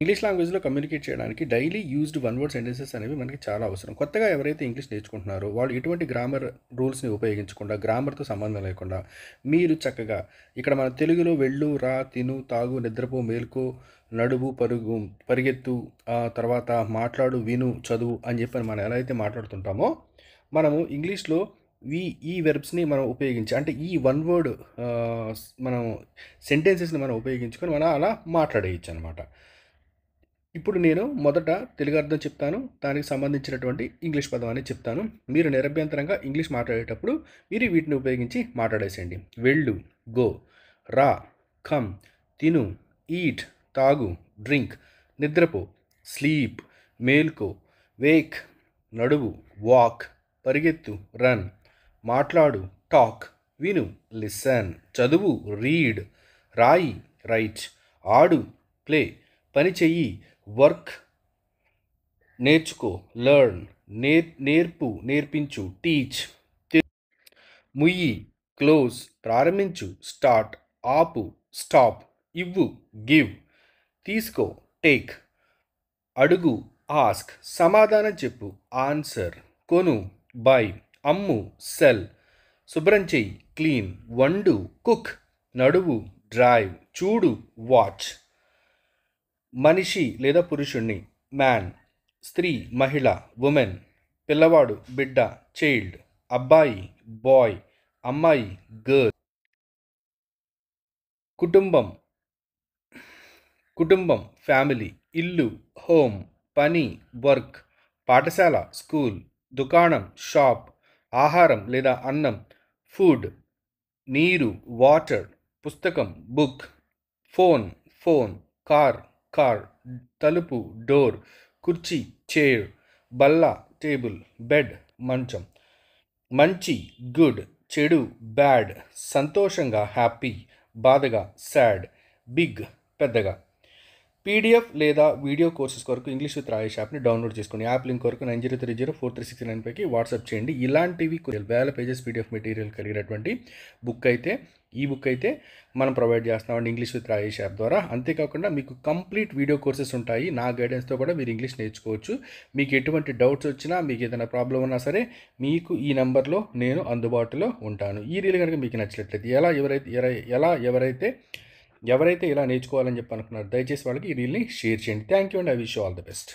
English లాంగ్వేజ్లో communicate చేయడానికి daily used one word sentences అనేవి మనకి చాలా అవసరం. కొత్తగా ఎవరైతే ఇంగ్లీష్ నేర్చుకుంటున్నారో వాళ్ళు ఎటువంటి గ్రామర్ రూల్స్ని ఉపయోగించకుండా, గ్రామర్తో సంబంధం లేకుండా మీరు చక్కగా ఇక్కడ మన తెలుగులో వెళ్ళు, రా, తిను, తాగు, నిద్రపో, మేల్కో, నడువు, పరుగు, పరిగెత్తు, తర్వాత మాట్లాడు, విను, చదువు అని చెప్పని మనం ఎలా అయితే మాట్లాడుతుంటామో మనము ఇంగ్లీష్లో ఈ వెర్బ్స్ని మనం ఉపయోగించి అంటే ఈ వన్ వర్డ్ మనం సెంటెన్సెస్ని మనం ఉపయోగించుకొని మనం అలా మాట్లాడేయచ్చు అనమాట. ఇప్పుడు నేను మొదట తెలుగు అర్థం చెప్తాను, దానికి సంబంధించినటువంటి ఇంగ్లీష్ పదం అనేది చెప్తాను. మీరు నిరభ్యంతరంగా ఇంగ్లీష్ మాట్లాడేటప్పుడు మీరు వీటిని ఉపయోగించి మాట్లాడేసేయండి. వెళ్ళు, గో, రా, కమ్, తిను, ఈట్, తాగు, డ్రింక్, నిద్రపో, స్లీప్, మేల్కో, వేక్, నడువు, వాక్, పరిగెత్తు, రన్, మాట్లాడు, టాక్, విను, లిసన్, చదువు, రీడ్, రాయి, రైట్, ఆడు, ప్లే, పని చెయ్యి, వర్క్, నేర్చుకో, లెర్న్, నేర్పు, నేర్పించు, టీచ్, ముయ్యి, క్లోజ్, ప్రారంభించు, స్టార్ట్, ఆపు, స్టాప్, ఇవ్వు, గివ్, తీసుకో, టేక్, అడుగు, ఆస్క్, సమాధానం చెప్పు, ఆన్సర్, కొను, బై, అమ్ము, సెల్, శుభ్రం చెయ్యి, క్లీన్, వండు, కుక్, నడువు, డ్రైవ్, చూడు, వాచ్, మనిషి లేదా పురుషుణ్ణి, మ్యాన్, స్త్రీ, మహిళ, ఉమెన్, పిల్లవాడు, బిడ్డ, చైల్డ్, అబ్బాయి, బాయ్, అమ్మాయి, గర్ల్, కుటుంబం, కుటుంబం, ఫ్యామిలీ, ఇల్లు, హోమ్, పని, వర్క్, పాఠశాల, స్కూల్, దుకాణం, షాప్, ఆహారం లేదా అన్నం, ఫుడ్, నీరు, వాటర్, పుస్తకం, book, phone, phone, car, car, తలుపు, డోర్, కుర్చీ, చైర్, బల్ల, టేబుల్, బెడ్, మంచం, మంచి, గుడ్, చెడు, బ్యాడ్, సంతోషంగా, హ్యాపీ, బాధగా, సాడ్, బిగ్, పెద్దగా. పీడిఎఫ్ లేదా వీడియో కోర్సెస్ కొరకు ఇంగ్లీష్ విత్ రాయేష్ యాప్ని డౌన్లోడ్ చేసుకుని యాప్ లింక్ కొరకు 90304369 వాట్సాప్ చేయండి. ఇలాంటివి వేల పేజెస్ పీడిఎఫ్ మెటీరియల్ కలిగినటువంటి బుక్ అయితే మనం ప్రొవైడ్ చేస్తున్నామండి ఇంగ్లీష్ విత్ రాయేష్ యాప్ ద్వారా. అంతేకాకుండా మీకు కంప్లీట్ వీడియో కోర్సెస్ ఉంటాయి. నా గైడెన్స్తో కూడా మీరు ఇంగ్లీష్ నేర్చుకోవచ్చు. మీకు ఎటువంటి డౌట్స్ వచ్చినా, మీకు ఏదైనా ప్రాబ్లం ఉన్నా సరే మీకు ఈ నెంబర్లో నేను అందుబాటులో ఉంటాను. ఈ రీల్ కనుక మీకు నచ్చినట్లయితే ఎవరైతే ఇలా నేర్చుకోవాలని చెప్పి అనుకున్నారు దయచేసి వాళ్ళకి ఈ రీల్ని షేర్ చేయండి. Thank you and I wish you all the best.